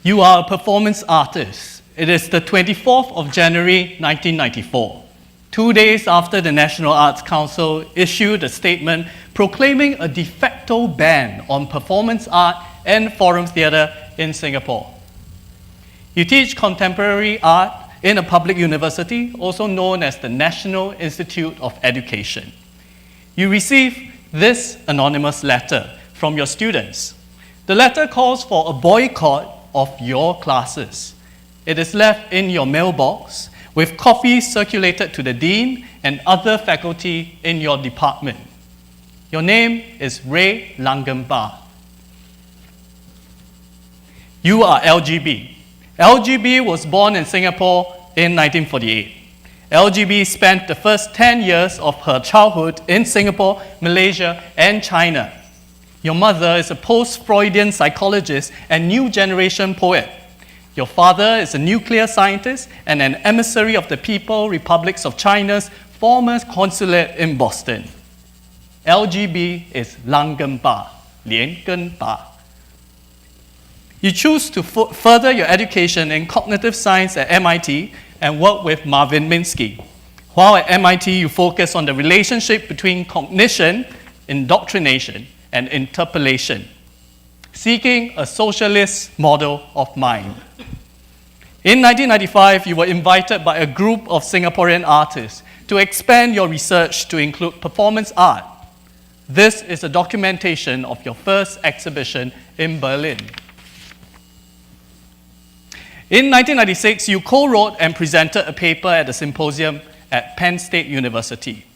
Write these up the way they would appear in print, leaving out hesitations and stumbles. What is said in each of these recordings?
You are a performance artist. It is the 24th of January 1994, 2 days after the National Arts Council issued a statement proclaiming a de facto ban on performance art and forum theatre in Singapore. You teach contemporary art in a public university, also known as the National Institute of Education. You receive this anonymous letter from your students. The letter calls for a boycott of your classes. It is left in your mailbox with copies circulated to the dean and other faculty in your department. Your name is Lan Gen Bah. You are LGB. LGB was born in Singapore in 1948. LGB spent the first 10 years of her childhood in Singapore, Malaysia, and China. Your mother is a post-Freudian psychologist and new generation poet. Your father is a nuclear scientist and an emissary of the People's Republics of China's former consulate in Boston. LGB is Lan Gen Bah, Lan Gen Bah. You choose to further your education in cognitive science at MIT and work with Marvin Minsky. While at MIT, you focus on the relationship between cognition, indoctrination, and interpellation, seeking a socialist model of mind. In 1995, you were invited by a group of Singaporean artists to expand your research to include performance art. This is a documentation of your first exhibition in Berlin. In 1996, you co-wrote and presented a paper at a symposium at Penn State University.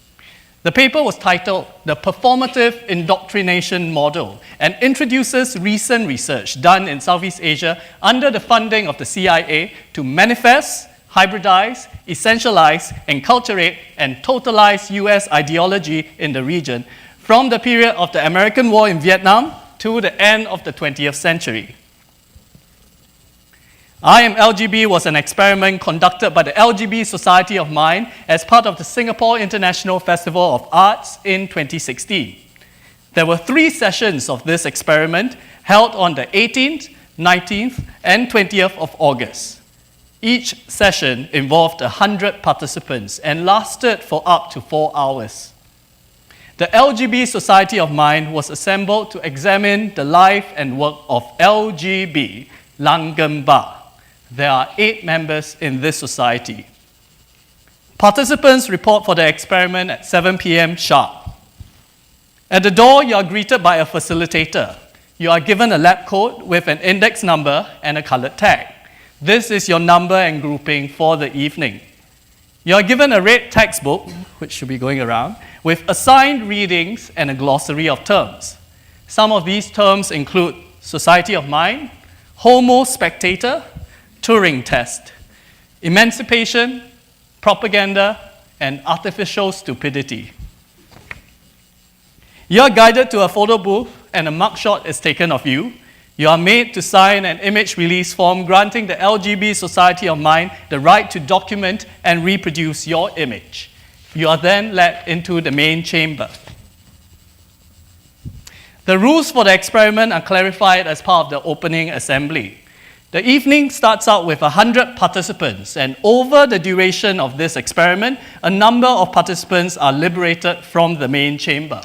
The paper was titled The Performative Indoctrination Model and introduces recent research done in Southeast Asia under the funding of the CIA to manifest, hybridize, essentialize, enculturate, and totalize US ideology in the region from the period of the American War in Vietnam to the end of the 20th century. I Am LGB was an experiment conducted by the LGB Society of Mind as part of the Singapore International Festival of Arts in 2016. There were 3 sessions of this experiment held on the 18th, 19th, and 20th of August. Each session involved 100 participants and lasted for up to 4 hours. The LGB Society of Mind was assembled to examine the life and work of LGB, Lan Gen Bah. There are 8 members in this society. Participants report for the experiment at 7 p.m. sharp. At the door, you are greeted by a facilitator. You are given a lab coat with an index number and a colored tag. This is your number and grouping for the evening. You are given a red textbook, which should be going around, with assigned readings and a glossary of terms. Some of these terms include Society of Mind, Homo Spectator, Turing test, emancipation, propaganda, and artificial stupidity. You are guided to a photo booth and a mugshot is taken of you. You are made to sign an image release form granting the LGB Society of Mind the right to document and reproduce your image. You are then led into the main chamber. The rules for the experiment are clarified as part of the opening assembly. The evening starts out with 100 participants, and over the duration of this experiment, a number of participants are liberated from the main chamber.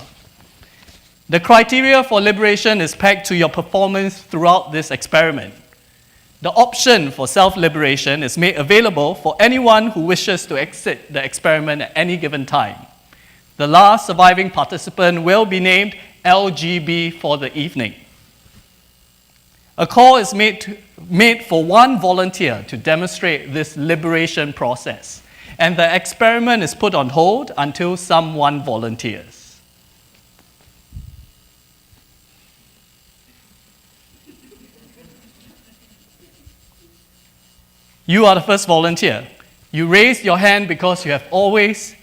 The criteria for liberation is pegged to your performance throughout this experiment. The option for self-liberation is made available for anyone who wishes to exit the experiment at any given time. The last surviving participant will be named LGB for the evening. A call is made for one volunteer to demonstrate this liberation process, and the experiment is put on hold until someone volunteers. You are the first volunteer. You raised your hand because you have always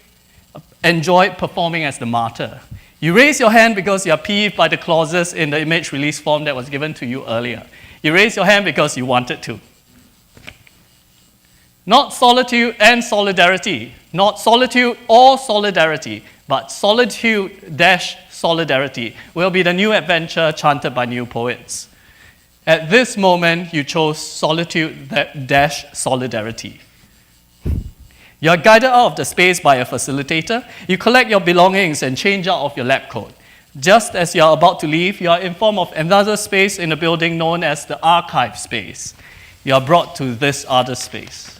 enjoyed performing as the martyr. You raise your hand because you are peeved by the clauses in the image release form that was given to you earlier. You raise your hand because you wanted to. Not solitude and solidarity, not solitude or solidarity, but solitude-solidarity will be the new adventure chanted by new poets. At this moment, you chose solitude-solidarity. You are guided out of the space by a facilitator. You collect your belongings and change out of your lab coat. Just as you are about to leave, you are informed of another space in the building known as the archive space. You are brought to this other space.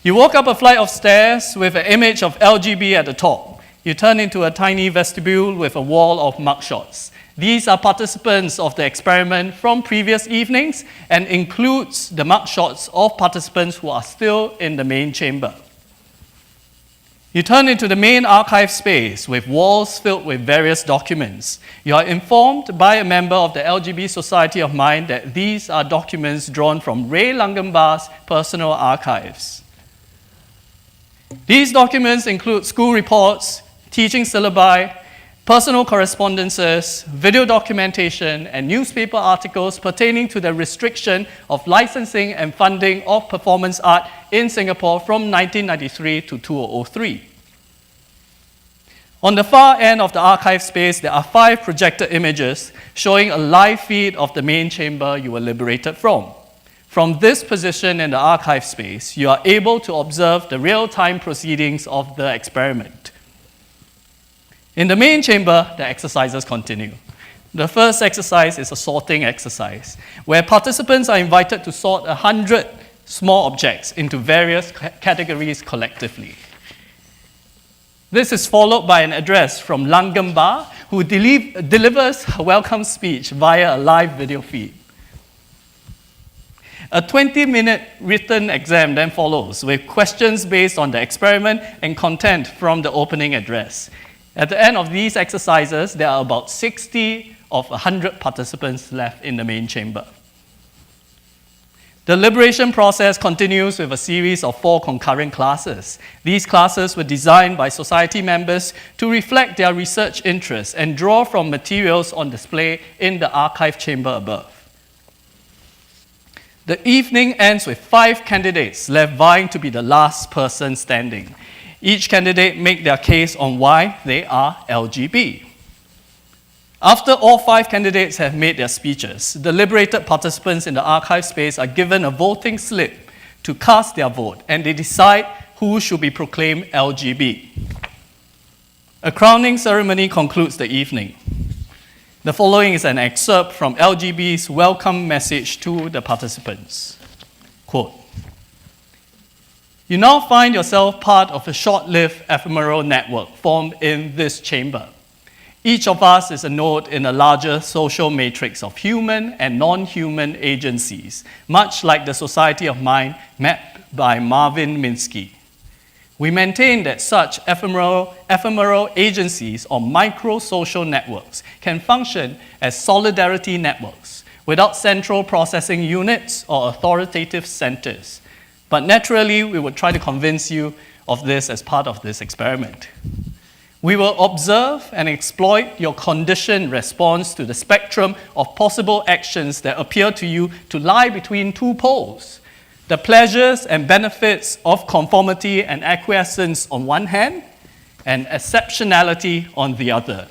You walk up a flight of stairs with an image of LGB at the top. You turn into a tiny vestibule with a wall of mugshots. These are participants of the experiment from previous evenings and includes the mugshots of participants who are still in the main chamber. You turn into the main archive space with walls filled with various documents. You are informed by a member of the LGB Society of Mind that these are documents drawn from Lan Gen Bah's personal archives. These documents include school reports, teaching syllabi, personal correspondences, video documentation, and newspaper articles pertaining to the restriction of licensing and funding of performance art in Singapore from 1993 to 2003. On the far end of the archive space, there are 5 projected images showing a live feed of the main chamber you were liberated from. From this position in the archive space, you are able to observe the real-time proceedings of the experiment. In the main chamber, the exercises continue. The first exercise is a sorting exercise, where participants are invited to sort 100 small objects into various categories collectively. This is followed by an address from Lan Gen Bah, who delivers a welcome speech via a live video feed. A 20-minute written exam then follows, with questions based on the experiment and content from the opening address. At the end of these exercises, there are about 60 of 100 participants left in the main chamber. The liberation process continues with a series of 4 concurrent classes. These classes were designed by society members to reflect their research interests and draw from materials on display in the archive chamber above. The evening ends with 5 candidates left vying to be the last person standing. Each candidate makes their case on why they are LGB. After all 5 candidates have made their speeches, the liberated participants in the archive space are given a voting slip to cast their vote, and they decide who should be proclaimed LGB. A crowning ceremony concludes the evening. The following is an excerpt from LGB's welcome message to the participants. Quote, "You now find yourself part of a short-lived ephemeral network formed in this chamber. Each of us is a node in a larger social matrix of human and non-human agencies, much like the Society of Mind mapped by Marvin Minsky. We maintain that such ephemeral agencies or micro-social networks can function as solidarity networks without central processing units or authoritative centers. But naturally, we would try to convince you of this as part of this experiment. We will observe and exploit your conditioned response to the spectrum of possible actions that appear to you to lie between 2 poles. The pleasures and benefits of conformity and acquiescence on one hand, and exceptionality on the other.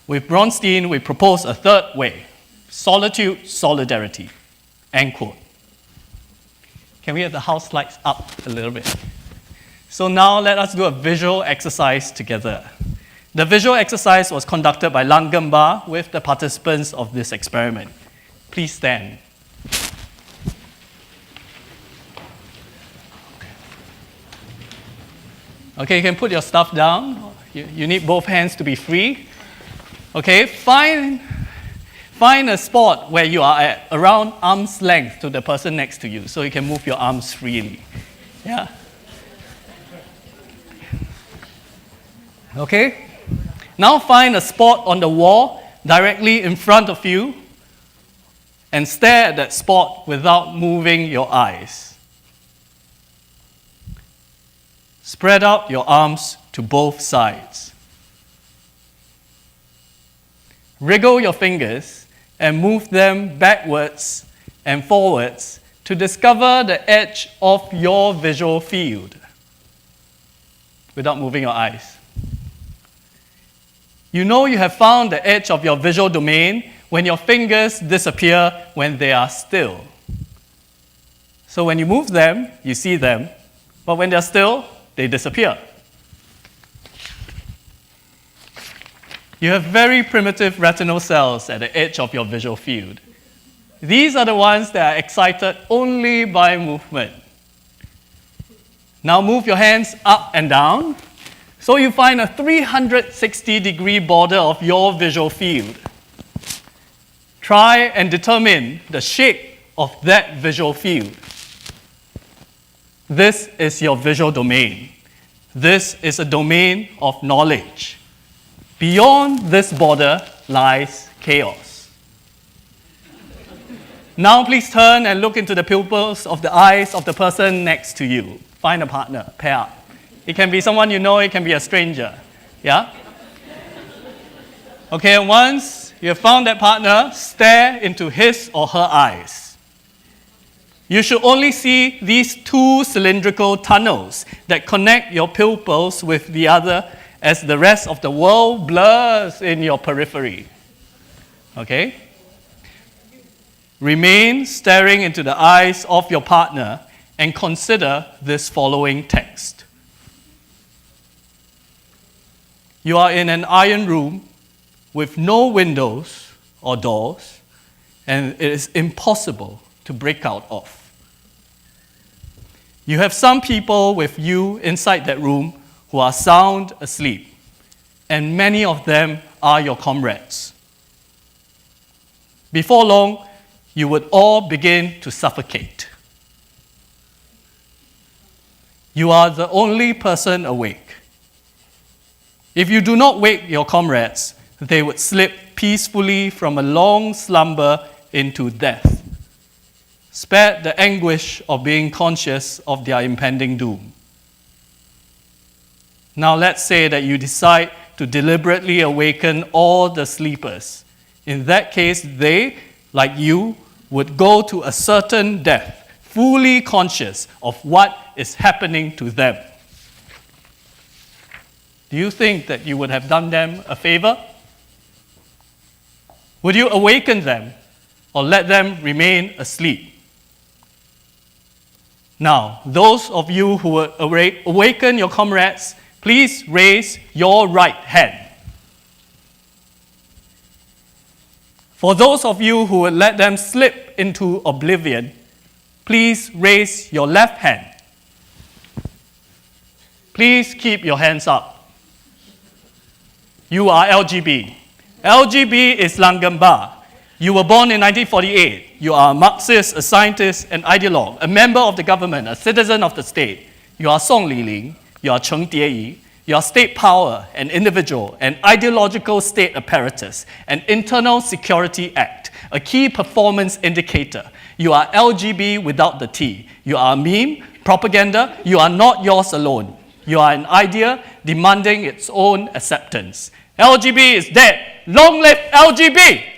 With Bronstein, we propose a third way, solitude, solidarity." End quote. Can we have the house lights up a little bit? So now let us do a visual exercise together. The visual exercise was conducted by Lan Gen Bah with the participants of this experiment. Please stand. Okay, you can put your stuff down. You need both hands to be free. Okay, find a spot where you are at around arm's length to the person next to you so you can move your arms freely. Yeah? Okay? Now find a spot on the wall directly in front of you and stare at that spot without moving your eyes. Spread out your arms to both sides. Wriggle your fingers and move them backwards and forwards to discover the edge of your visual field without moving your eyes. You know you have found the edge of your visual domain when your fingers disappear when they are still. So when you move them, you see them, but when they're still, they disappear. You have very primitive retinal cells at the edge of your visual field. These are the ones that are excited only by movement. Now move your hands up and down, so you find a 360-degree border of your visual field. Try and determine the shape of that visual field. This is your visual domain. This is a domain of knowledge. Beyond this border lies chaos. Now please turn and look into the pupils of the eyes of the person next to you. Find a partner, pair up. It can be someone you know, it can be a stranger. Yeah? Okay, once you have found that partner, stare into his or her eyes. You should only see these two cylindrical tunnels that connect your pupils with the other as the rest of the world blurs in your periphery. Okay? Remain staring into the eyes of your partner and consider this following text. You are in an iron room with no windows or doors, and it is impossible to break out of. You have some people with you inside that room who are sound asleep, and many of them are your comrades. Before long, you would all begin to suffocate. You are the only person awake. If you do not wake your comrades, they would slip peacefully from a long slumber into death, spared the anguish of being conscious of their impending doom. Now let's say that you decide to deliberately awaken all the sleepers. In that case, they, like you, would go to a certain death, fully conscious of what is happening to them. Do you think that you would have done them a favor? Would you awaken them or let them remain asleep? Now, those of you who would awaken your comrades, please raise your right hand. For those of you who would let them slip into oblivion, please raise your left hand. Please keep your hands up. You are LGB. LGB is Lan Gen Bah. You were born in 1948. You are a Marxist, a scientist, an ideologue, a member of the government, a citizen of the state. You are Song Liling. You are Cheng Dieyi. You are state power, an individual, an ideological state apparatus, an internal security act, a key performance indicator. You are LGB without the T. You are a meme, propaganda. You are not yours alone. You are an idea demanding its own acceptance. LGB is dead. Long live LGB!